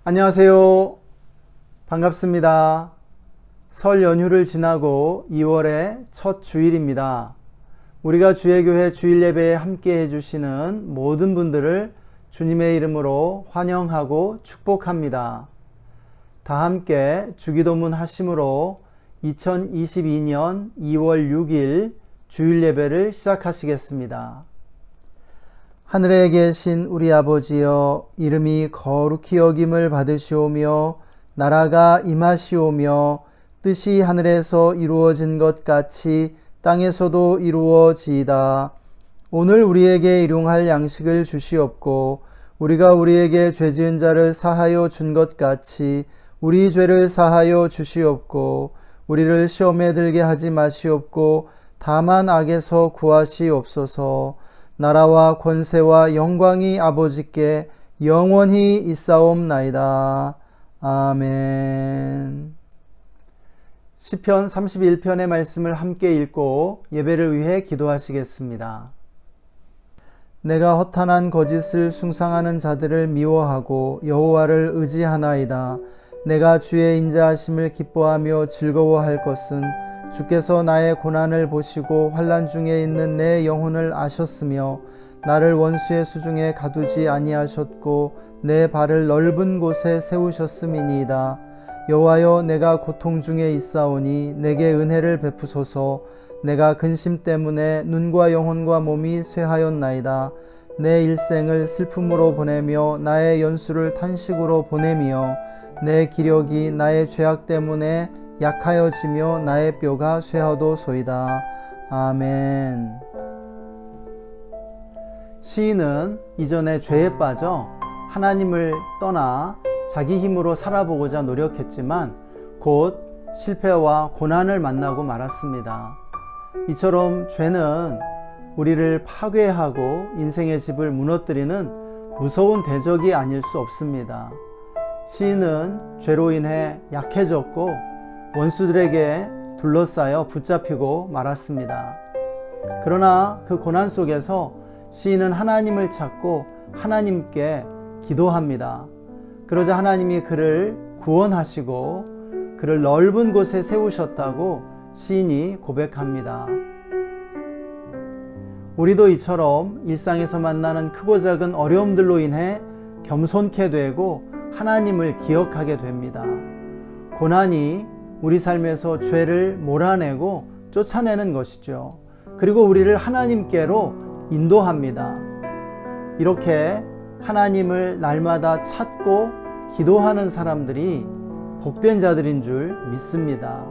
안녕하세요. 반갑습니다. 설 연휴를 지나고 2월의 첫 주일입니다. 우리가 주의교회 주일 예배에 함께 해주시는 모든 분들을 주님의 이름으로 환영하고 축복합니다. 다 함께 주기도문 하심으로 2022년 2월 6일 주일 예배를 시작하시겠습니다. 하늘에 계신 우리 아버지여, 이름이 거룩히 여김을 받으시오며 나라가 임하시오며 뜻이 하늘에서 이루어진 것 같이 땅에서도 이루어지이다. 오늘 우리에게 일용할 양식을 주시옵고 우리가 우리에게 죄지은 자를 사하여 준 것 같이 우리 죄를 사하여 주시옵고 우리를 시험에 들게 하지 마시옵고 다만 악에서 구하시옵소서. 나라와 권세와 영광이 아버지께 영원히 있사옵나이다. 아멘. 시편 31편의 말씀을 함께 읽고 예배를 위해 기도하시겠습니다. 내가 허탄한 거짓을 숭상하는 자들을 미워하고 여호와를 의지하나이다. 내가 주의 인자하심을 기뻐하며 즐거워할 것은 주께서 나의 고난을 보시고 환난 중에 있는 내 영혼을 아셨으며 나를 원수의 수중에 가두지 아니하셨고 내 발을 넓은 곳에 세우셨음이니이다. 여호와여, 내가 고통 중에 있사오니 내게 은혜를 베푸소서. 내가 근심 때문에 눈과 영혼과 몸이 쇠하였나이다. 내 일생을 슬픔으로 보내며 나의 연수를 탄식으로 보내며 내 기력이 나의 죄악 때문에 약하여지며 나의 뼈가 쇠하도소이다. 아멘. 시인은 이전에 죄에 빠져 하나님을 떠나 자기 힘으로 살아보고자 노력했지만 곧 실패와 고난을 만나고 말았습니다. 이처럼 죄는 우리를 파괴하고 인생의 집을 무너뜨리는 무서운 대적이 아닐 수 없습니다. 시인은 죄로 인해 약해졌고 원수들에게 둘러싸여 붙잡히고 말았습니다. 그러나 그 고난 속에서 시인은 하나님을 찾고 하나님께 기도합니다. 그러자 하나님이 그를 구원하시고 그를 넓은 곳에 세우셨다고 시인이 고백합니다. 우리도 이처럼 일상에서 만나는 크고 작은 어려움들로 인해 겸손케 되고 하나님을 기억하게 됩니다. 고난이 우리 삶에서 죄를 몰아내고 쫓아내는 것이죠. 그리고 우리를 하나님께로 인도합니다. 이렇게 하나님을 날마다 찾고 기도하는 사람들이 복된 자들인 줄 믿습니다.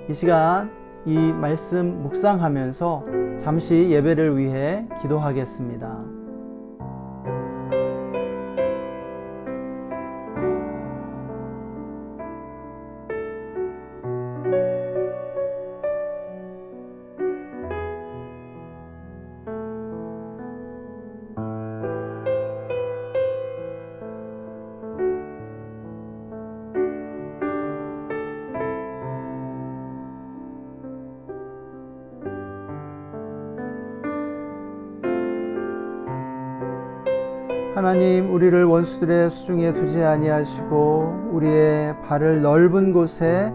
이 시간 이 말씀 묵상하면서 잠시 예배를 위해 기도하겠습니다. 하나님, 우리를 원수들의 수중에 두지 아니하시고 우리의 발을 넓은 곳에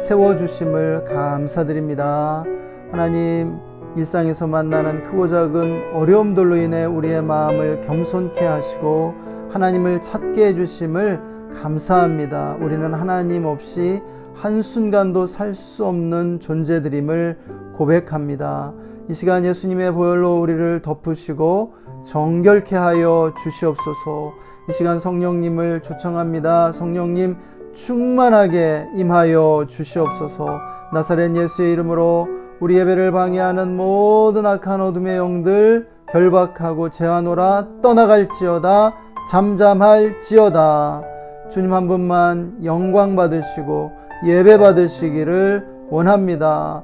세워주심을 감사드립니다. 하나님, 일상에서 만나는 크고 작은 어려움들로 인해 우리의 마음을 겸손케 하시고 하나님을 찾게 해주심을 감사합니다. 우리는 하나님 없이 한순간도 살 수 없는 존재들임을 고백합니다. 이 시간 예수님의 보혈로 우리를 덮으시고 정결케 하여 주시옵소서. 이 시간 성령님을 초청합니다. 성령님 충만하게 임하여 주시옵소서. 나사렛 예수의 이름으로 우리 예배를 방해하는 모든 악한 어둠의 영들 결박하고 제하노라. 떠나갈지어다. 잠잠할지어다. 주님 한 분만 영광 받으시고 예배 받으시기를 원합니다.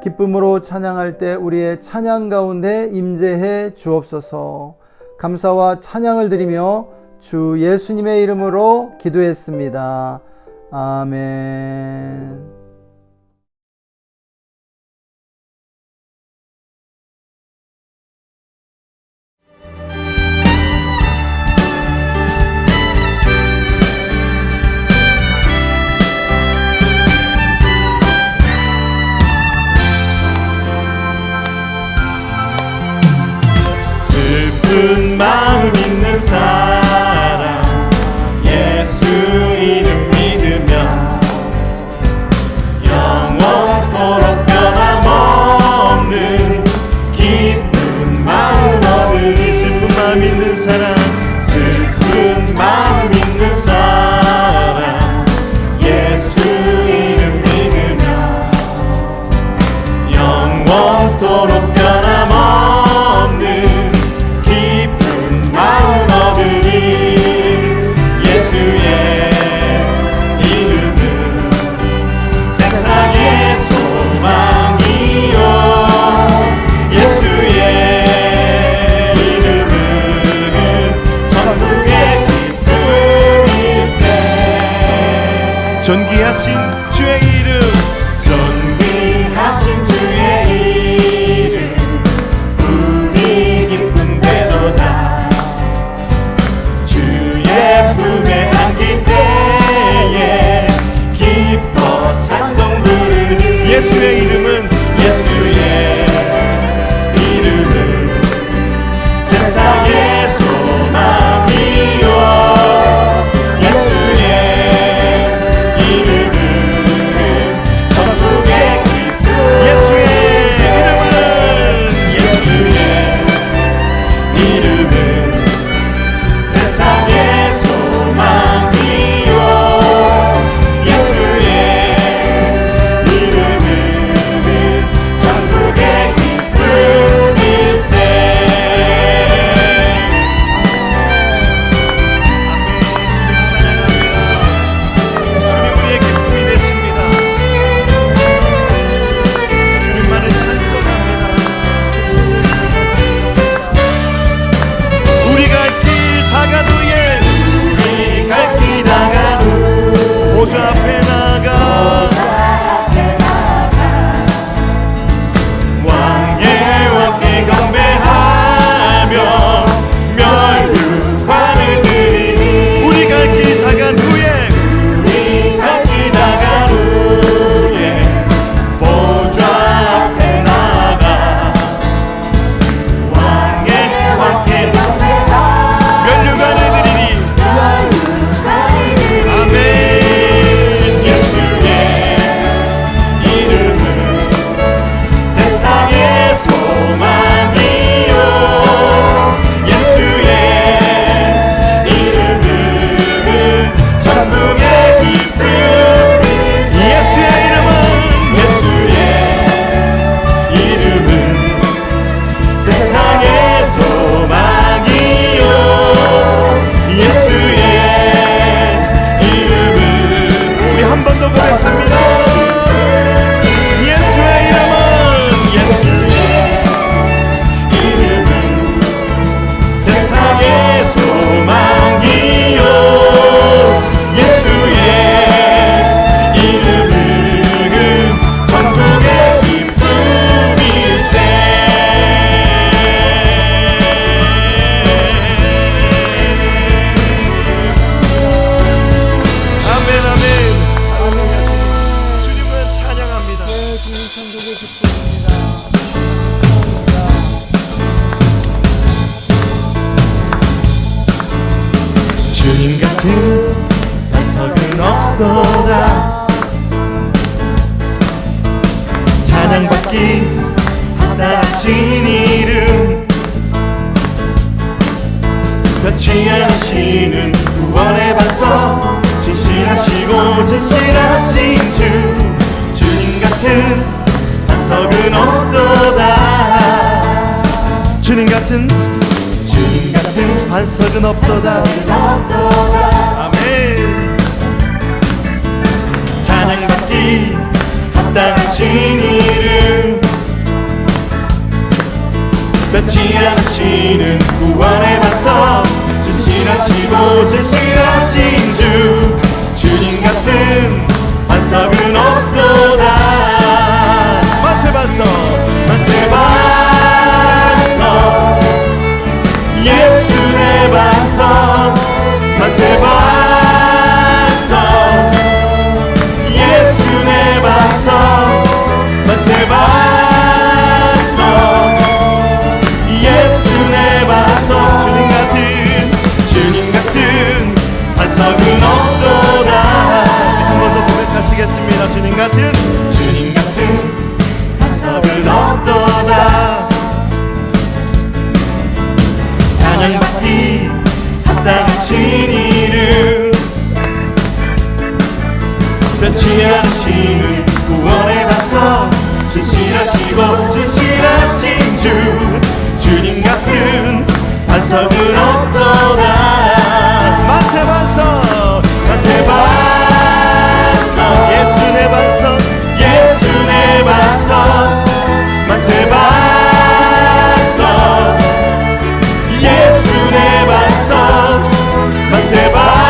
기쁨으로 찬양할 때 우리의 찬양 가운데 임재해 주옵소서. 감사와 찬양을 드리며 주 예수님의 이름으로 기도했습니다. 아멘. 존귀하신 주의 이름, 존귀하신 주의 이름, 우리 기쁜데도다. 주의 품에 안길 때에 기뻐 찬송 부르니 예수의 이름은, 예수의 이름은 세상의 소망이요, 예수의 이름은 천국의 기쁨, 예수의 이름은 세상의 소망이요, 예수의 이름은 천국의 기쁨일세. 주님 우리의 기쁨이 되십니다. 주님만을 찬송합니다. 우리 갈 길 다간 후에, 우리 갈 길 다간 후 보좌 앞에 나가 왕의 왕께 경배하며 멸류관을 드리니 우리 갈 길 다간 후에, 우리 갈 길 다간 후에 보좌 앞에 나가 왕의 왕께 멸류관을 드리니 아멘. 예수의 이름은 세상의 소망이요, 예수의 이름은 천국의 기쁨, 예수의 이름은 세상의 소망이요, 예수의 이름은 우리 한 번 더 고백합니다. 예수의 이름은 세상의 소망이요, 예수의 이름은 천국의 기쁨일세. 아멘 아멘. 할렐루야. 주님을 찬양합니다. 네, 주님 천국의 기쁨입니다. 주님 같은 반석은 없도다. 찬양받기 합당하신 이름, 변치 않으시는 구원의 반석, 진실하시고 진실하신 주, 주님 같은 반석은 없도다. 주님 같은 반석은 없도다. 아멘. 찬양받기 합당하신 이름, 변치 않으시는 구원의 반석, 진실하시고 진실하신 주, 주님 같은 반석은 없도다. 만세 반석, 만세 반석, 예수 내 반석, 만세 반석, 예수 내 반석, 만세 반석, 예수 내 반석, 주님 같은 반석은 없도다. 한 번 더 고백하시겠습니다. 주님 같은 반석은 없도다. 찬양받기 합당하신 이름, 변치 않으시는 구원의 반석, 진실하시고 진실하신 주, 주님 같은 반석은 없도다. 만세 반석, 만세 반석, 예수 내 반석, 예수 내 반석, 만세 반석, 예수 내 반석, 만세 반석,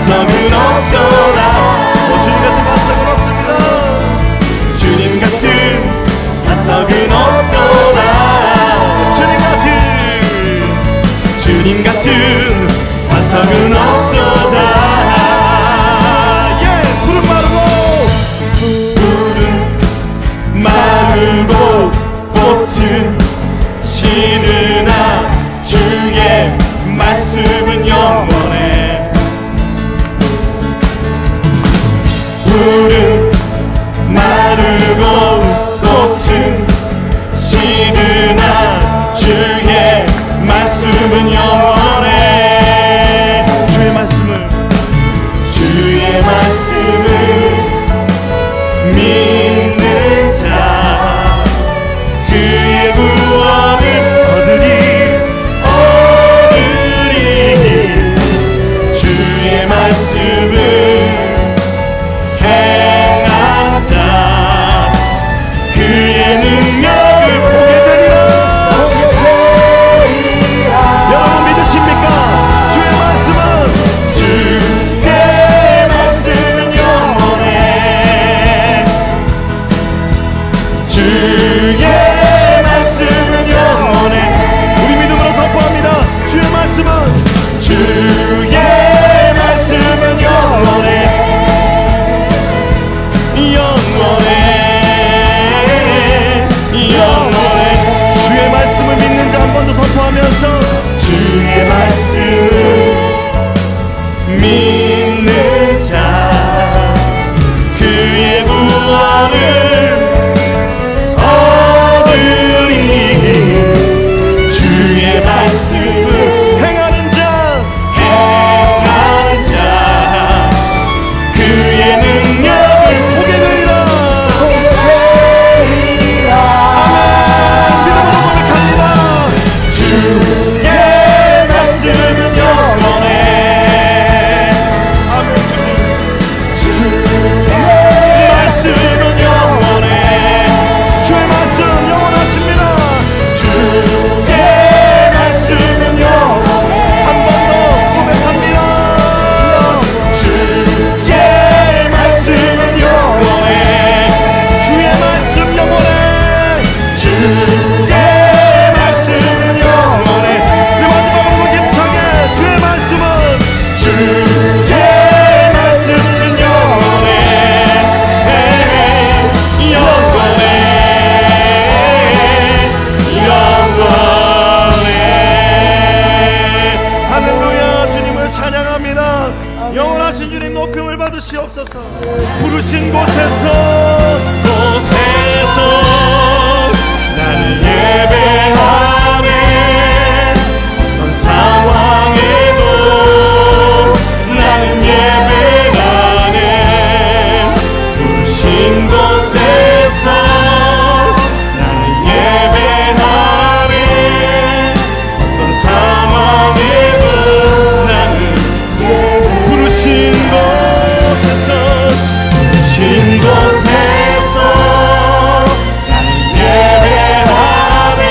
반석은 없도다. 오, 주님 같은 반석은 없습니다. 주님 같은 반석은 없도다. 주님 같은 반석은 없도다. 예, 푸른 마르고 꽃은 시드나 주의 말씀은 영원해. 푸른 마르고 꽃은 시드나 주의 말씀은 영원해. 주의 말씀을 믿는 자 주의 구원을 얻으리. 주의 말씀을 행한 자 그의 능력을 보게 되리라. 여러분 믿으십니까? 주의 말씀은 주의 말씀은 영원해. 우리 믿음으로 선포합니다. 주의 말씀은 영원해. 영원해. 주의 말씀을 믿는 자 한 번 더 선포하면서 주의 말씀을 믿는 자 그의 구원을 주의 말씀을 행하는 자 그의 능력을 보게 되리라. 아멘. 믿음으로 고백합니다. 주의 말씀은 영원해. 아멘. 주의 말씀은 영원해. 주의 말씀 영원하십니다. 주의 말씀은 영원해. 한 번 더 고백합니다. 주의 말씀은 영원해. 주의 말씀 영원해. 주의 말씀은 영원해. 네, 마지막으로 힘차게 주의 말씀은 주의 말씀은 영원해. 할렐루야. 주님을 찬양합니다. 영원하신 주님 높임을 받으시옵소서. 부르신 곳에서 나는 예배하네. 어떤 상황에도 나는 예배하네. 부르신 곳에서 나는 예배하네. 어떤 상황에도 나는 부르신 곳에서 나는 예배하네.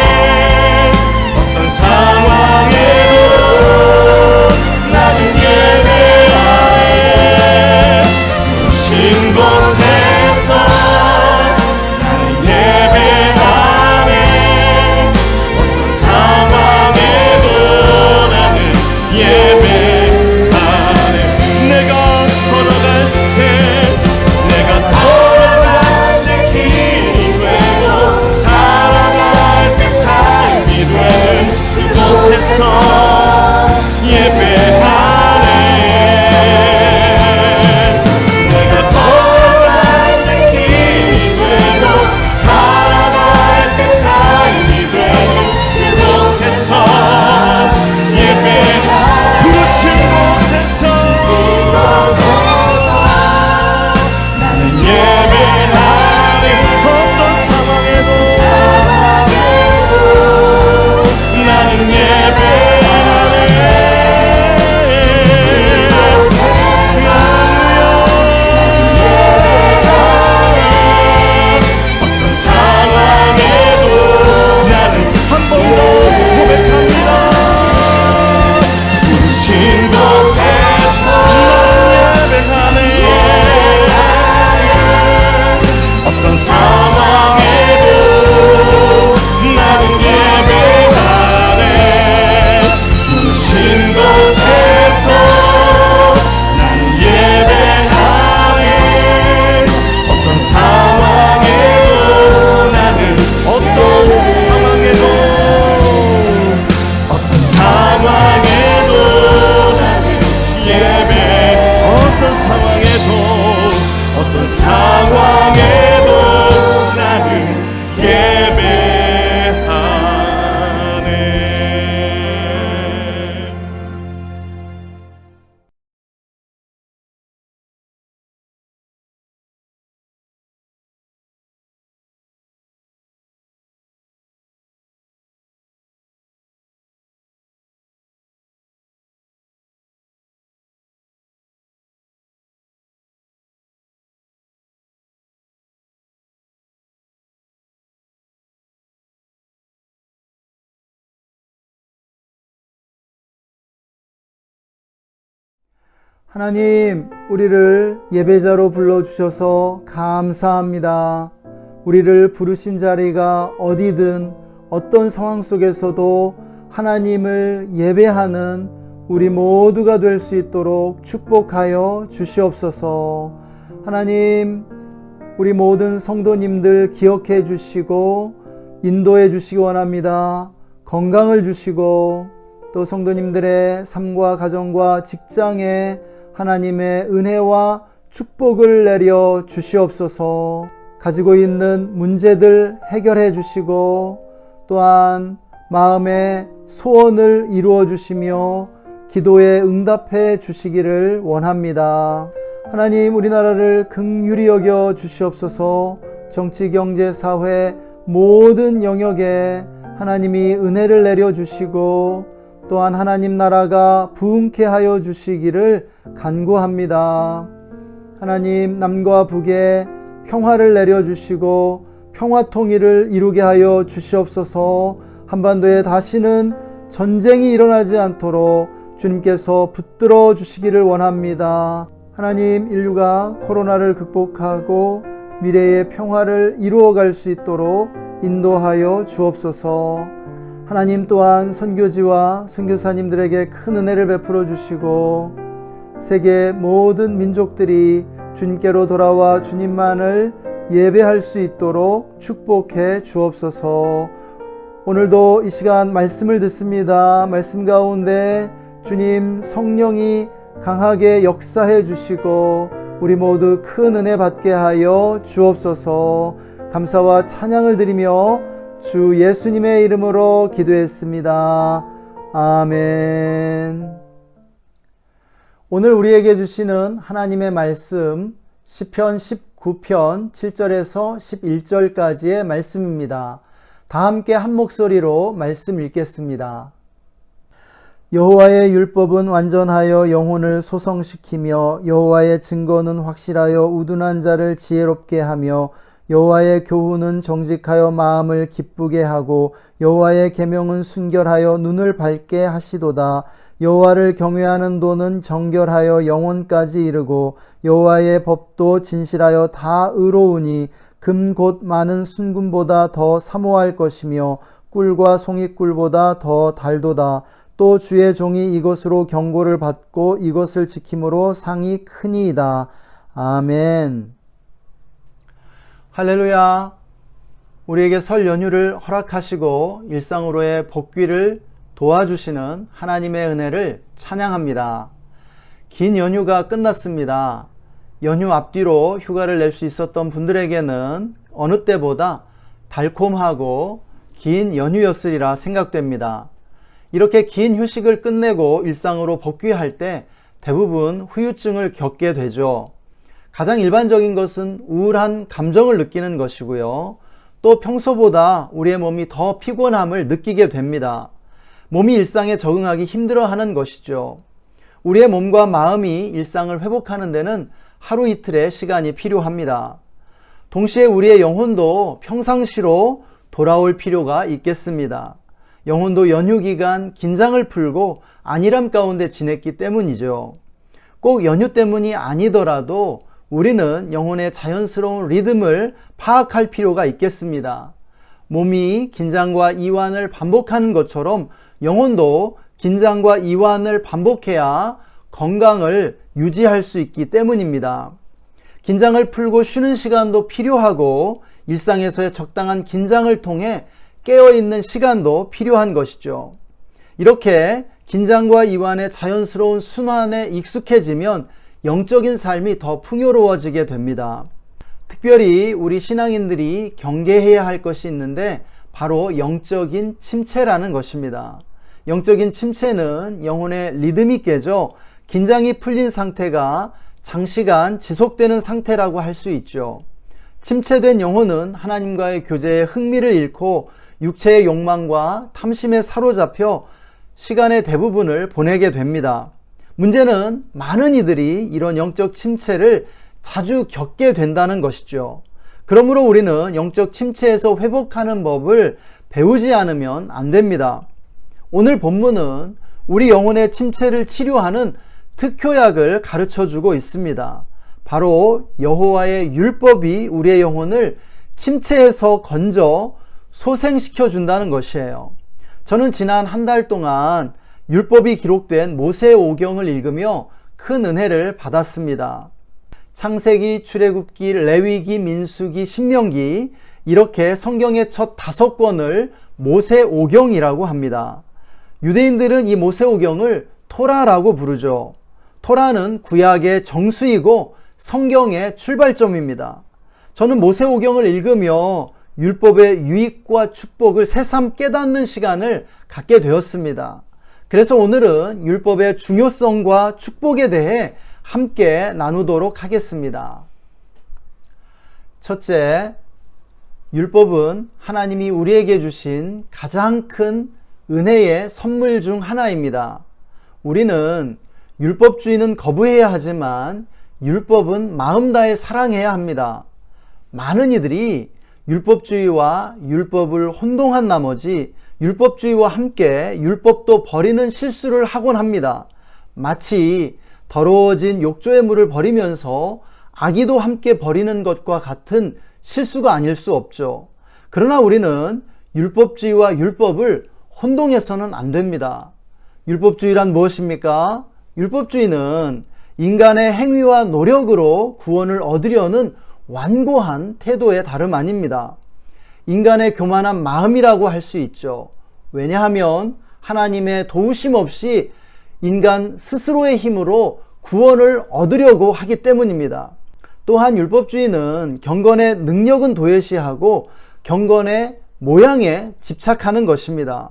상황에도 나는 예배하네. 하나님, 우리를 예배자로 불러주셔서 감사합니다. 우리를 부르신 자리가 어디든 어떤 상황 속에서도 하나님을 예배하는 우리 모두가 될 수 있도록 축복하여 주시옵소서. 하나님, 우리 모든 성도님들 기억해 주시고 인도해 주시기 원합니다. 건강을 주시고 또 성도님들의 삶과 가정과 직장에 하나님의 은혜와 축복을 내려 주시옵소서. 가지고 있는 문제들 해결해 주시고 또한 마음의 소원을 이루어 주시며 기도에 응답해 주시기를 원합니다. 하나님, 우리나라를 긍휼히 여겨 주시옵소서. 정치, 경제, 사회 모든 영역에 하나님이 은혜를 내려 주시고 또한 하나님 나라가 부흥케 하여 주시기를 간구합니다. 하나님, 남과 북에 평화를 내려 주시고 평화 통일을 이루게 하여 주시옵소서. 한반도에 다시는 전쟁이 일어나지 않도록 주님께서 붙들어 주시기를 원합니다. 하나님, 인류가 코로나를 극복하고 미래의 평화를 이루어갈 수 있도록 인도하여 주옵소서. 하나님 또한 선교지와 선교사님들에게 큰 은혜를 베풀어 주시고 세계 모든 민족들이 주님께로 돌아와 주님만을 예배할 수 있도록 축복해 주옵소서. 오늘도 이 시간 말씀을 듣습니다. 말씀 가운데 주님 성령이 강하게 역사해 주시고 우리 모두 큰 은혜 받게 하여 주옵소서. 감사와 찬양을 드리며 주 예수님의 이름으로 기도했습니다. 아멘. 오늘 우리에게 주시는 하나님의 말씀 시편 19편 7절에서 11절까지의 말씀입니다. 다 함께 한 목소리로 말씀 읽겠습니다. 여호와의 율법은 완전하여 영혼을 소성시키며 여호와의 증거는 확실하여 우둔한 자를 지혜롭게 하며 여호와의 교훈은 정직하여 마음을 기쁘게 하고 여호와의 계명은 순결하여 눈을 밝게 하시도다. 여호와를 경외하는 도는 정결하여 영혼까지 이르고 여호와의 법도 진실하여 다 의로우니 금 곧 많은 순금보다 더 사모할 것이며 꿀과 송이꿀보다 더 달도다. 또 주의 종이 이것으로 경고를 받고 이것을 지킴으로 상이 크니이다. 아멘. 할렐루야. 우리에게 설 연휴를 허락하시고 일상으로의 복귀를 도와주시는 하나님의 은혜를 찬양합니다. 긴 연휴가 끝났습니다. 연휴 앞뒤로 휴가를 낼 수 있었던 분들에게는 어느 때보다 달콤하고 긴 연휴였으리라 생각됩니다. 이렇게 긴 휴식을 끝내고 일상으로 복귀할 때 대부분 후유증을 겪게 되죠. 가장 일반적인 것은 우울한 감정을 느끼는 것이고요. 또 평소보다 우리의 몸이 더 피곤함을 느끼게 됩니다. 몸이 일상에 적응하기 힘들어하는 것이죠. 우리의 몸과 마음이 일상을 회복하는 데는 하루 이틀의 시간이 필요합니다. 동시에 우리의 영혼도 평상시로 돌아올 필요가 있겠습니다. 영혼도 연휴 기간 긴장을 풀고 안일함 가운데 지냈기 때문이죠. 꼭 연휴 때문이 아니더라도 우리는 영혼의 자연스러운 리듬을 파악할 필요가 있겠습니다. 몸이 긴장과 이완을 반복하는 것처럼 영혼도 긴장과 이완을 반복해야 건강을 유지할 수 있기 때문입니다. 긴장을 풀고 쉬는 시간도 필요하고 일상에서의 적당한 긴장을 통해 깨어있는 시간도 필요한 것이죠. 이렇게 긴장과 이완의 자연스러운 순환에 익숙해지면 영적인 삶이 더 풍요로워지게 됩니다. 특별히 우리 신앙인들이 경계해야 할 것이 있는데 바로 영적인 침체라는 것입니다. 영적인 침체는 영혼의 리듬이 깨져 긴장이 풀린 상태가 장시간 지속되는 상태라고 할 수 있죠. 침체된 영혼은 하나님과의 교제에 흥미를 잃고 육체의 욕망과 탐심에 사로잡혀 시간의 대부분을 보내게 됩니다. 문제는 많은 이들이 이런 영적 침체를 자주 겪게 된다는 것이죠. 그러므로 우리는 영적 침체에서 회복하는 법을 배우지 않으면 안 됩니다. 오늘 본문은 우리 영혼의 침체를 치료하는 특효약을 가르쳐 주고 있습니다. 바로 여호와의 율법이 우리의 영혼을 침체에서 건져 소생시켜 준다는 것이에요. 저는 지난 한 달 동안 율법이 기록된 모세오경을 읽으며 큰 은혜를 받았습니다. 창세기, 출애굽기, 레위기, 민수기, 신명기 이렇게 성경의 첫 5권을 모세오경이라고 합니다. 유대인들은 이 모세오경을 토라라고 부르죠. 토라는 구약의 정수이고 성경의 출발점입니다. 저는 모세오경을 읽으며 율법의 유익과 축복을 새삼 깨닫는 시간을 갖게 되었습니다. 그래서 오늘은 율법의 중요성과 축복에 대해 함께 나누도록 하겠습니다. 첫째, 율법은 하나님이 우리에게 주신 가장 큰 은혜의 선물 중 하나입니다. 우리는 율법주의는 거부해야 하지만 율법은 마음 다해 사랑해야 합니다. 많은 이들이 율법주의와 율법을 혼동한 나머지 율법주의와 함께 율법도 버리는 실수를 하곤 합니다. 마치 더러워진 욕조의 물을 버리면서 아기도 함께 버리는 것과 같은 실수가 아닐 수 없죠. 그러나 우리는 율법주의와 율법을 혼동해서는 안 됩니다. 율법주의란 무엇입니까? 율법주의는 인간의 행위와 노력으로 구원을 얻으려는 완고한 태도의 다름 아닙니다. 인간의 교만한 마음이라고 할 수 있죠. 왜냐하면 하나님의 도우심 없이 인간 스스로의 힘으로 구원을 얻으려고 하기 때문입니다. 또한 율법주의는 경건의 능력은 도외시하고 경건의 모양에 집착하는 것입니다.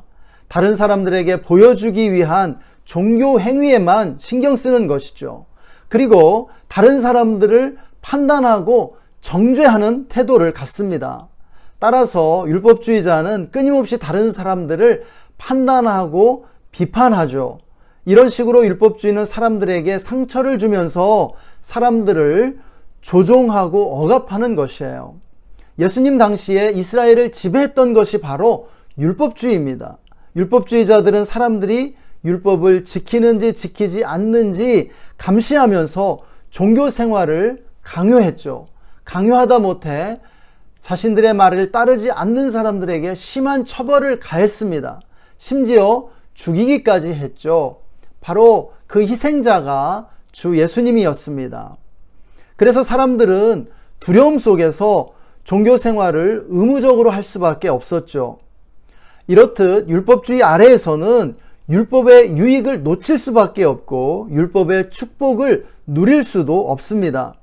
다른 사람들에게 보여주기 위한 종교 행위에만 신경 쓰는 것이죠. 그리고 다른 사람들을 판단하고 정죄하는 태도를 갖습니다. 따라서 율법주의자는 끊임없이 다른 사람들을 판단하고 비판하죠. 이런 식으로 율법주의는 사람들에게 상처를 주면서 사람들을 조종하고 억압하는 것이에요. 예수님 당시에 이스라엘을 지배했던 것이 바로 율법주의입니다. 율법주의자들은 사람들이 율법을 지키는지 지키지 않는지 감시하면서 종교 생활을 강요했죠. 강요하다 못해 자신들의 말을 따르지 않는 사람들에게 심한 처벌을 가했습니다. 심지어 죽이기까지 했죠. 바로 그 희생자가 주 예수님이었습니다. 그래서 사람들은 두려움 속에서 종교 생활을 의무적으로 할 수밖에 없었죠. 이렇듯 율법주의 아래에서는 율법의 유익을 놓칠 수밖에 없고 율법의 축복을 누릴 수도 없습니다.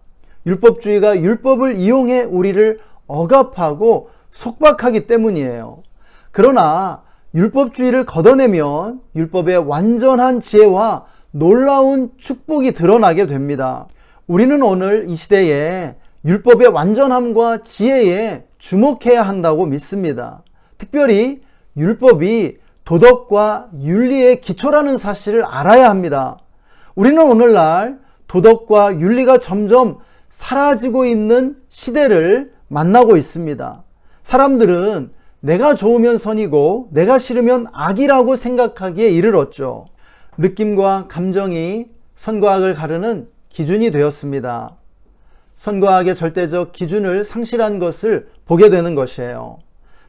율법주의가 율법을 이용해 우리를 억압하고 속박하기 때문이에요. 그러나 율법주의를 걷어내면 율법의 완전한 지혜와 놀라운 축복이 드러나게 됩니다. 우리는 오늘 이 시대에 율법의 완전함과 지혜에 주목해야 한다고 믿습니다. 특별히 율법이 도덕과 윤리의 기초라는 사실을 알아야 합니다. 우리는 오늘날 도덕과 윤리가 점점 사라지고 있는 시대를 만나고 있습니다. 사람들은 내가 좋으면 선이고 내가 싫으면 악이라고 생각하기에 이르렀죠. 느낌과 감정이 선과 악을 가르는 기준이 되었습니다. 선과 악의 절대적 기준을 상실한 것을 보게 되는 것이에요.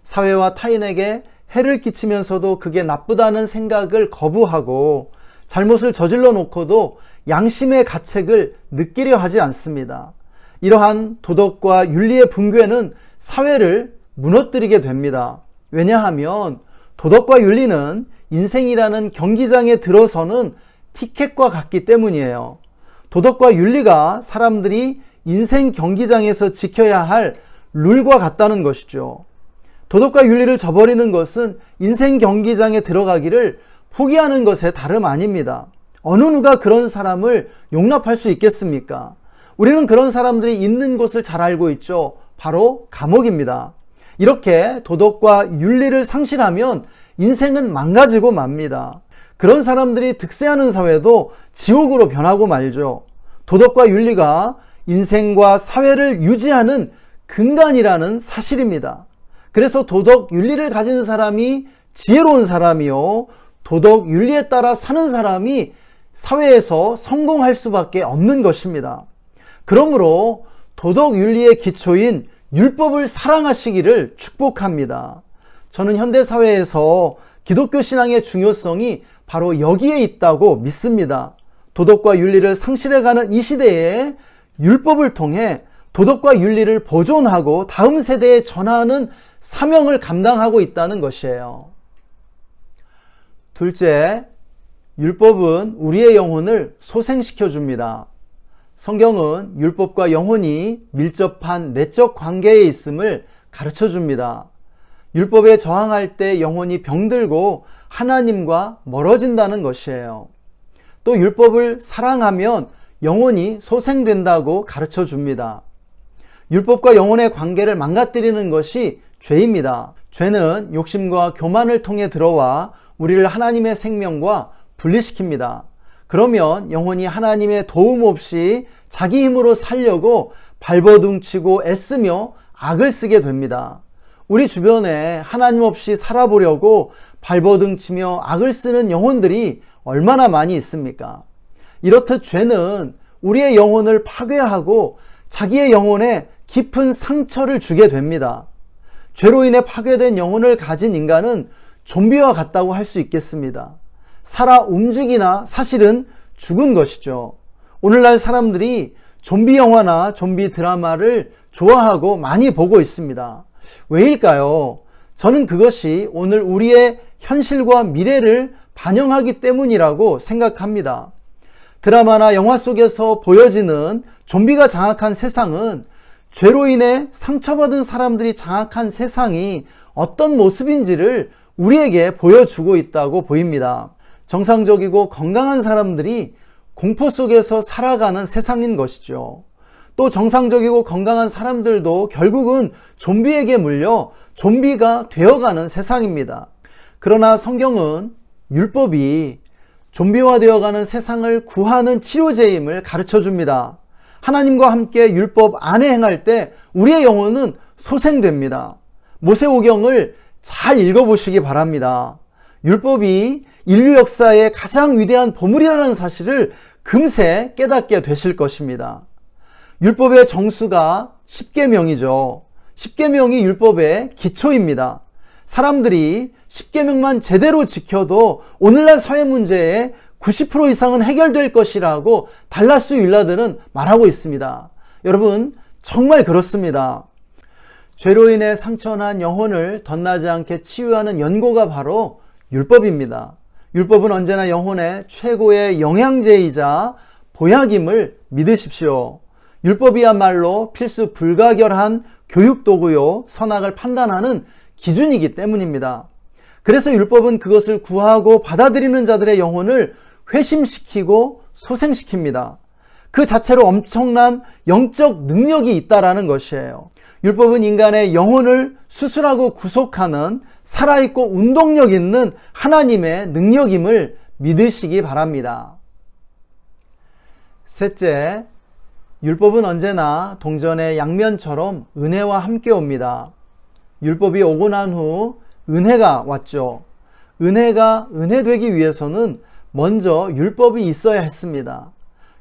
사회와 타인에게 해를 끼치면서도 그게 나쁘다는 생각을 거부하고 잘못을 저질러 놓고도 양심의 가책을 느끼려 하지 않습니다. 이러한 도덕과 윤리의 붕괴는 사회를 무너뜨리게 됩니다. 왜냐하면 도덕과 윤리는 인생이라는 경기장에 들어서는 티켓과 같기 때문이에요. 도덕과 윤리가 사람들이 인생 경기장에서 지켜야 할 룰과 같다는 것이죠. 도덕과 윤리를 저버리는 것은 인생 경기장에 들어가기를 포기하는 것에 다름 아닙니다. 어느 누가 그런 사람을 용납할 수 있겠습니까? 우리는 그런 사람들이 있는 곳을 잘 알고 있죠. 바로 감옥입니다. 이렇게 도덕과 윤리를 상실하면 인생은 망가지고 맙니다. 그런 사람들이 득세하는 사회도 지옥으로 변하고 말죠. 도덕과 윤리가 인생과 사회를 유지하는 근간이라는 사실입니다. 그래서 도덕, 윤리를 가진 사람이 지혜로운 사람이요, 도덕, 윤리에 따라 사는 사람이 사회에서 성공할 수밖에 없는 것입니다. 그러므로 도덕, 윤리의 기초인 율법을 사랑하시기를 축복합니다. 저는 현대사회에서 기독교 신앙의 중요성이 바로 여기에 있다고 믿습니다. 도덕과 윤리를 상실해가는 이 시대에 율법을 통해 도덕과 윤리를 보존하고 다음 세대에 전하는 사명을 감당하고 있다는 것이에요. 둘째, 율법은 우리의 영혼을 소생시켜 줍니다. 성경은 율법과 영혼이 밀접한 내적 관계에 있음을 가르쳐 줍니다. 율법에 저항할 때 영혼이 병들고 하나님과 멀어진다는 것이에요. 또 율법을 사랑하면 영혼이 소생된다고 가르쳐 줍니다. 율법과 영혼의 관계를 망가뜨리는 것이 죄입니다. 죄는 욕심과 교만을 통해 들어와 우리를 하나님의 생명과 분리시킵니다. 그러면 영혼이 하나님의 도움 없이 자기 힘으로 살려고 발버둥치고 애쓰며 악을 쓰게 됩니다. 우리 주변에 하나님 없이 살아보려고 발버둥치며 악을 쓰는 영혼들이 얼마나 많이 있습니까? 이렇듯 죄는 우리의 영혼을 파괴하고 자기의 영혼에 깊은 상처를 주게 됩니다. 죄로 인해 파괴된 영혼을 가진 인간은 좀비와 같다고 할 수 있겠습니다. 살아 움직이나 사실은 죽은 것이죠. 오늘날 사람들이 좀비 영화나 좀비 드라마를 좋아하고 많이 보고 있습니다. 왜일까요? 저는 그것이 오늘 우리의 현실과 미래를 반영하기 때문이라고 생각합니다. 드라마나 영화 속에서 보여지는 좀비가 장악한 세상은 죄로 인해 상처받은 사람들이 장악한 세상이 어떤 모습인지를 우리에게 보여주고 있다고 보입니다. 정상적이고 건강한 사람들이 공포 속에서 살아가는 세상인 것이죠. 또 정상적이고 건강한 사람들도 결국은 좀비에게 물려 좀비가 되어가는 세상입니다. 그러나 성경은 율법이 좀비화 되어가는 세상을 구하는 치료제임을 가르쳐 줍니다. 하나님과 함께 율법 안에 행할 때 우리의 영혼은 소생됩니다. 모세오경을 잘 읽어보시기 바랍니다. 율법이 인류 역사의 가장 위대한 보물이라는 사실을 금세 깨닫게 되실 것입니다. 율법의 정수가 10계명이죠. 10계명이 율법의 기초입니다. 사람들이 10계명만 제대로 지켜도 오늘날 사회 문제의 90% 이상은 해결될 것이라고 달라스 윌라드는 말하고 있습니다. 여러분, 정말 그렇습니다. 죄로 인해 상처난 영혼을 덧나지 않게 치유하는 연고가 바로 율법입니다. 율법은 언제나 영혼의 최고의 영양제이자 보약임을 믿으십시오. 율법이야말로 필수 불가결한 교육도구요, 선악을 판단하는 기준이기 때문입니다. 그래서 율법은 그것을 구하고 받아들이는 자들의 영혼을 회심시키고 소생시킵니다. 그 자체로 엄청난 영적 능력이 있다라는 것이에요. 율법은 인간의 영혼을 수술하고 구속하는 살아있고 운동력 있는 하나님의 능력임을 믿으시기 바랍니다. 셋째, 율법은 언제나 동전의 양면처럼 은혜와 함께 옵니다. 율법이 오고 난 후 은혜가 왔죠. 은혜가 은혜되기 위해서는 먼저 율법이 있어야 했습니다.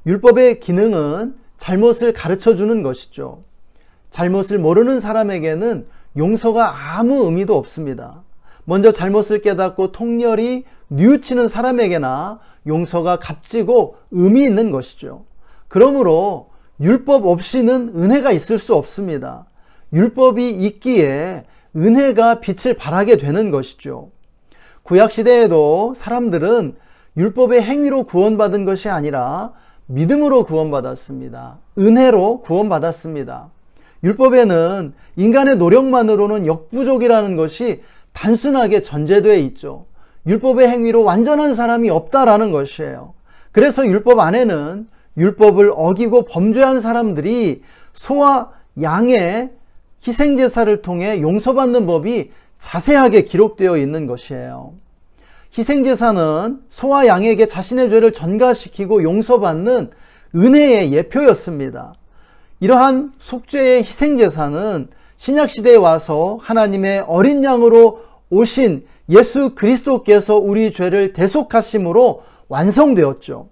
율법의 기능은 잘못을 가르쳐주는 것이죠. 잘못을 모르는 사람에게는 용서가 아무 의미도 없습니다. 먼저 잘못을 깨닫고 통렬히 뉘우치는 사람에게나 용서가 값지고 의미 있는 것이죠. 그러므로 율법 없이는 은혜가 있을 수 없습니다. 율법이 있기에 은혜가 빛을 발하게 되는 것이죠. 구약시대에도 사람들은 율법의 행위로 구원받은 것이 아니라 믿음으로 구원받았습니다. 은혜로 구원받았습니다. 율법에는 인간의 노력만으로는 역부족이라는 것이 단순하게 전제되어 있죠. 율법의 행위로 완전한 사람이 없다라는 것이에요. 그래서 율법 안에는 율법을 어기고 범죄한 사람들이 소와 양의 희생제사를 통해 용서받는 법이 자세하게 기록되어 있는 것이에요. 희생제사는 소와 양에게 자신의 죄를 전가시키고 용서받는 은혜의 예표였습니다. 이러한 속죄의 희생제사는 신약시대에 와서 하나님의 어린 양으로 오신 예수 그리스도께서 우리 죄를 대속하심으로 완성되었죠.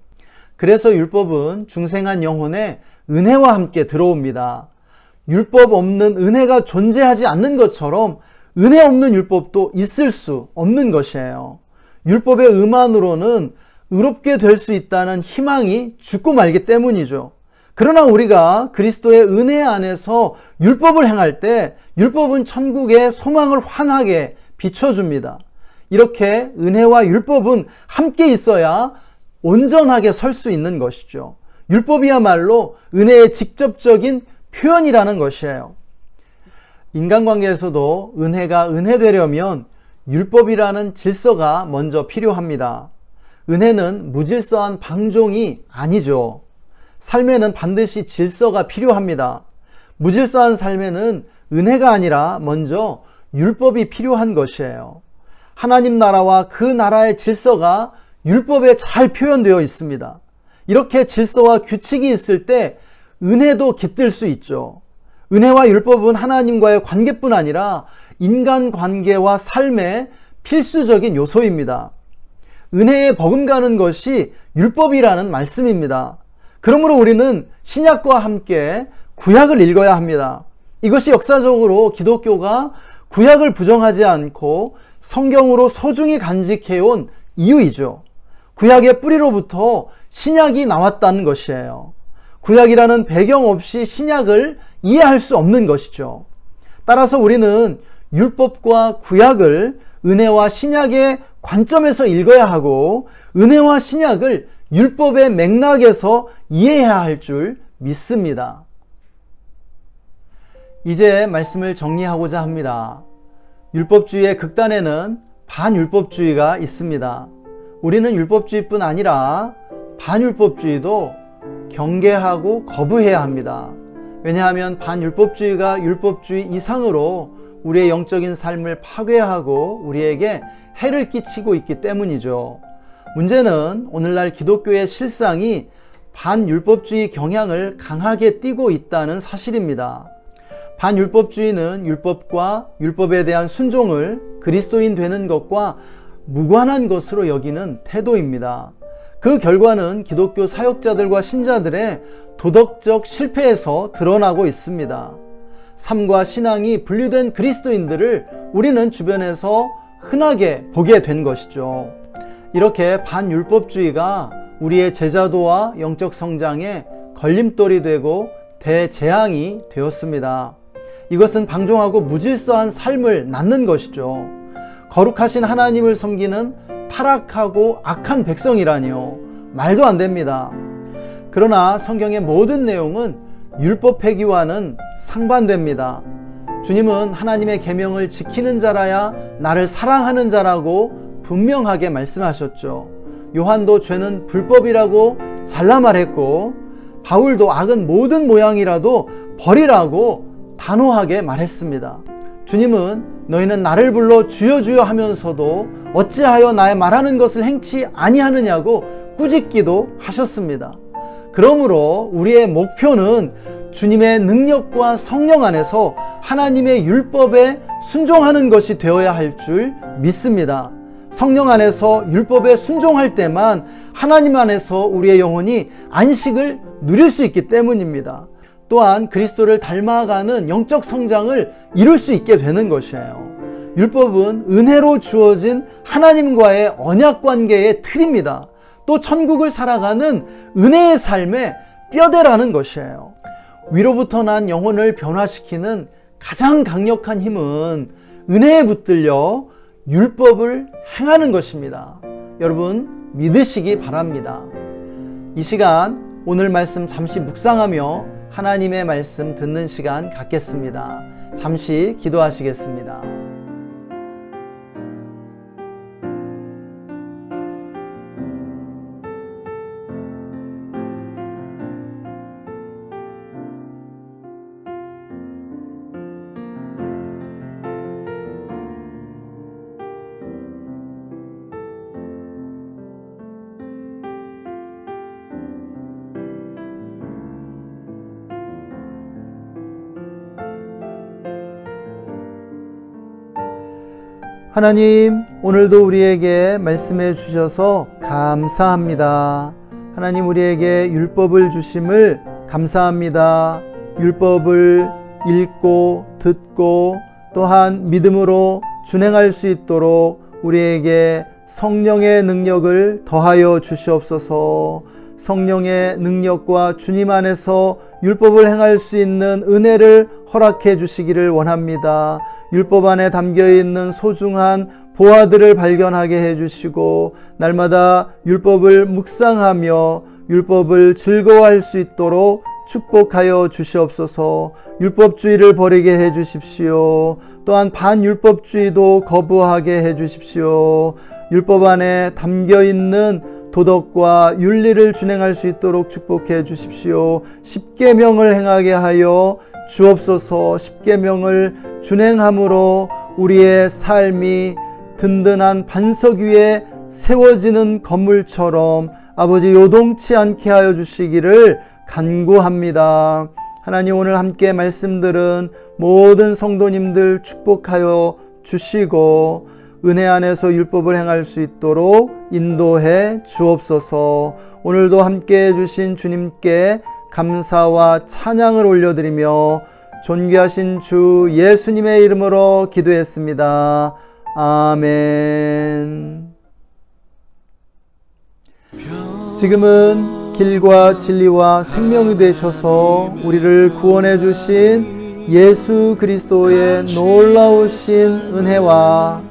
그래서 율법은 중생한 영혼에 은혜와 함께 들어옵니다. 율법 없는 은혜가 존재하지 않는 것처럼 은혜 없는 율법도 있을 수 없는 것이에요. 율법의 의만으로는 의롭게 될 수 있다는 희망이 죽고 말기 때문이죠. 그러나 우리가 그리스도의 은혜 안에서 율법을 행할 때 율법은 천국의 소망을 환하게 비춰줍니다. 이렇게 은혜와 율법은 함께 있어야 온전하게 설 수 있는 것이죠. 율법이야말로 은혜의 직접적인 표현이라는 것이에요. 인간관계에서도 은혜가 은혜되려면 율법이라는 질서가 먼저 필요합니다. 은혜는 무질서한 방종이 아니죠. 삶에는 반드시 질서가 필요합니다. 무질서한 삶에는 은혜가 아니라 먼저 율법이 필요한 것이에요. 하나님 나라와 그 나라의 질서가 율법에 잘 표현되어 있습니다. 이렇게 질서와 규칙이 있을 때 은혜도 깃들 수 있죠. 은혜와 율법은 하나님과의 관계뿐 아니라 인간관계와 삶의 필수적인 요소입니다. 은혜에 버금가는 것이 율법이라는 말씀입니다. 그러므로 우리는 신약과 함께 구약을 읽어야 합니다. 이것이 역사적으로 기독교가 구약을 부정하지 않고 성경으로 소중히 간직해온 이유이죠. 구약의 뿌리로부터 신약이 나왔다는 것이에요. 구약이라는 배경 없이 신약을 이해할 수 없는 것이죠. 따라서 우리는 율법과 구약을 은혜와 신약의 관점에서 읽어야 하고 은혜와 신약을 율법의 맥락에서 이해해야 할 줄 믿습니다. 이제 말씀을 정리하고자 합니다. 율법주의의 극단에는 반율법주의가 있습니다. 우리는 율법주의뿐 아니라 반율법주의도 경계하고 거부해야 합니다. 왜냐하면 반율법주의가 율법주의 이상으로 우리의 영적인 삶을 파괴하고 우리에게 해를 끼치고 있기 때문이죠. 문제는 오늘날 기독교의 실상이 반율법주의 경향을 강하게 띠고 있다는 사실입니다. 반율법주의는 율법과 율법에 대한 순종을 그리스도인 되는 것과 무관한 것으로 여기는 태도입니다. 그 결과는 기독교 사역자들과 신자들의 도덕적 실패에서 드러나고 있습니다. 삶과 신앙이 분리된 그리스도인들을 우리는 주변에서 흔하게 보게 된 것이죠. 이렇게 반율법주의가 우리의 제자도와 영적 성장에 걸림돌이 되고 대재앙이 되었습니다. 이것은 방종하고 무질서한 삶을 낳는 것이죠. 거룩하신 하나님을 섬기는 타락하고 악한 백성이라니요. 말도 안 됩니다. 그러나 성경의 모든 내용은 율법 폐기와는 상반됩니다. 주님은 하나님의 계명을 지키는 자라야 나를 사랑하는 자라고 분명하게 말씀하셨죠. 요한도 죄는 불법이라고 잘라 말했고 바울도 악은 모든 모양이라도 버리라고 단호하게 말했습니다. 주님은 너희는 나를 불러 주여 주여 하면서도 어찌하여 나의 말하는 것을 행치 아니하느냐고 꾸짖기도 하셨습니다. 그러므로 우리의 목표는 주님의 능력과 성령 안에서 하나님의 율법에 순종하는 것이 되어야 할 줄 믿습니다. 성령 안에서 율법에 순종할 때만 하나님 안에서 우리의 영혼이 안식을 누릴 수 있기 때문입니다. 또한 그리스도를 닮아가는 영적 성장을 이룰 수 있게 되는 것이에요. 율법은 은혜로 주어진 하나님과의 언약 관계의 틀입니다. 또 천국을 살아가는 은혜의 삶의 뼈대라는 것이에요. 위로부터 난 영혼을 변화시키는 가장 강력한 힘은 은혜에 붙들려 율법을 행하는 것입니다. 여러분 믿으시기 바랍니다. 이 시간 오늘 말씀 잠시 묵상하며 하나님의 말씀 듣는 시간 갖겠습니다. 잠시 기도하시겠습니다. 하나님, 오늘도 우리에게 말씀해 주셔서 감사합니다. 하나님, 우리에게 율법을 주심을 감사합니다. 율법을 읽고 듣고 또한 믿음으로 준행할 수 있도록 우리에게 성령의 능력을 더하여 주시옵소서. 성령의 능력과 주님 안에서 율법을 행할 수 있는 은혜를 허락해 주시기를 원합니다. 율법 안에 담겨있는 소중한 보화들을 발견하게 해주시고 날마다 율법을 묵상하며 율법을 즐거워할 수 있도록 축복하여 주시옵소서. 율법주의를 버리게 해주십시오. 또한 반율법주의도 거부하게 해주십시오. 율법 안에 담겨있는 도덕과 윤리를 준행할 수 있도록 축복해 주십시오. 십계명을 행하게 하여 주옵소서. 십계명을 준행함으로 우리의 삶이 든든한 반석 위에 세워지는 건물처럼 아버지 요동치 않게 하여 주시기를 간구합니다. 하나님, 오늘 함께 말씀 들은 모든 성도님들 축복하여 주시고 은혜 안에서 율법을 행할 수 있도록 인도해 주옵소서. 오늘도 함께 해주신 주님께 감사와 찬양을 올려드리며 존귀하신 주 예수님의 이름으로 기도했습니다. 아멘. 지금은 길과 진리와 생명이 되셔서 우리를 구원해 주신 예수 그리스도의 놀라우신 은혜와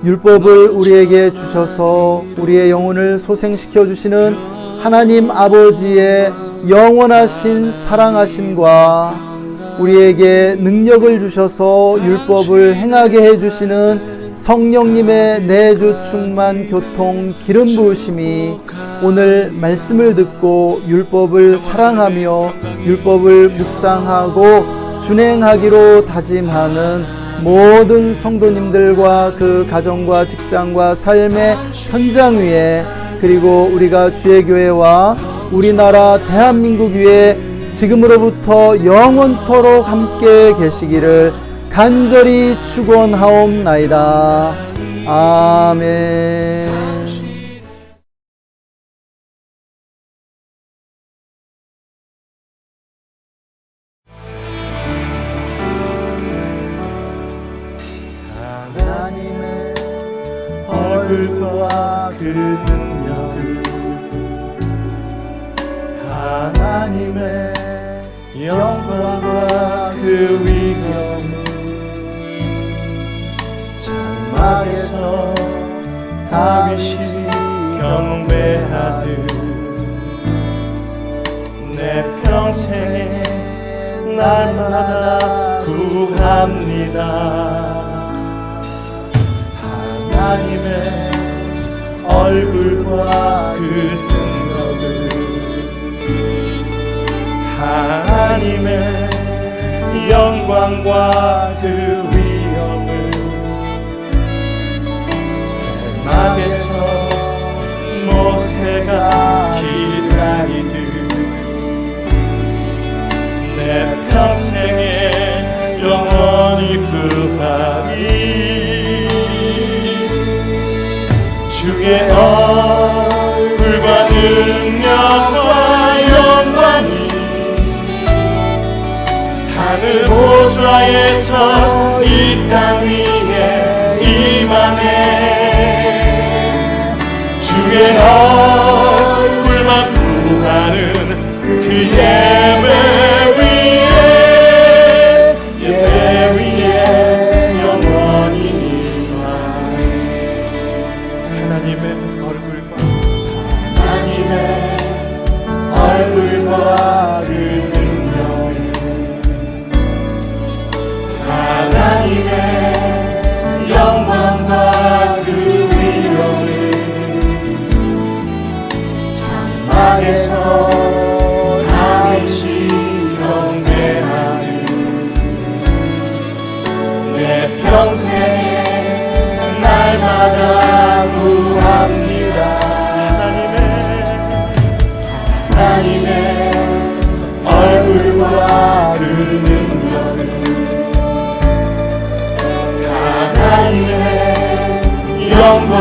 율법을 우리에게 주셔서 우리의 영혼을 소생시켜 주시는 하나님 아버지의 영원하신 사랑하심과 우리에게 능력을 주셔서 율법을 행하게 해주시는 성령님의 내주 충만 교통 기름 부으심이 오늘 말씀을 듣고 율법을 사랑하며 율법을 묵상하고 준행하기로 다짐하는 모든 성도님들과 그 가정과 직장과 삶의 현장 위에 그리고 우리가 주의 교회와 우리나라 대한민국 위에 지금으로부터 영원토록 함께 계시기를 간절히 축원하옵나이다. 아멘. 하나님의 얼굴과 그 능력을 하나님의 영광과 그 위엄을 장막에서 다윗이 경배하듯 내 평생에 날마다 구합니다. 하나님의 얼굴과 그 능력을 하나님의 영광과 그 위엄을 대막에서 모세가 기다리듯 내 평생에 영원히 구하리. 주의 얼굴과 능력과 영광이 하늘 보좌에서 이 땅 위에 임하네. 주의 얼굴만 구하는 그 예배 위에 영원히 임하네. 하나님의 얼굴과 하나님의 얼굴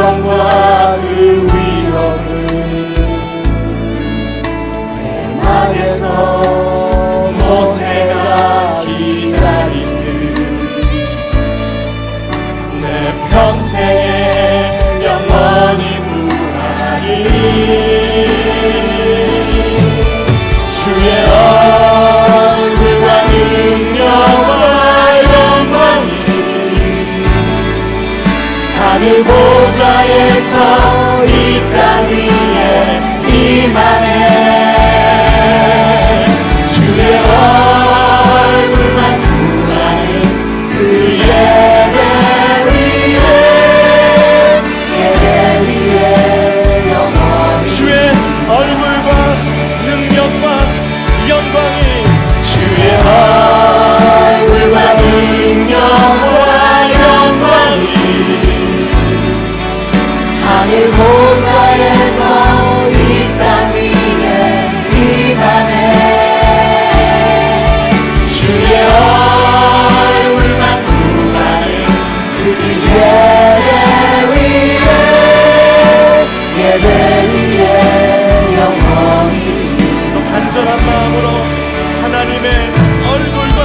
고통과 그 위협을 대막에서 모세가 기다리듯 내 평생에 영원히 무하리 주의 얼굴과 능력과 영광이 하늘 보좌에서 이 땅 위에 임하네 주의 얼굴만 구하는 그 예배 위에 영원히 주의 얼굴과 능력과 영광이 주의 얼굴과 능력과 영광이 하늘 보좌에서 이 땅 위에 임하네 주의 얼굴만 구하는 그 예배 위에 영원히 또 간절한 마음으로 하나님의 얼굴과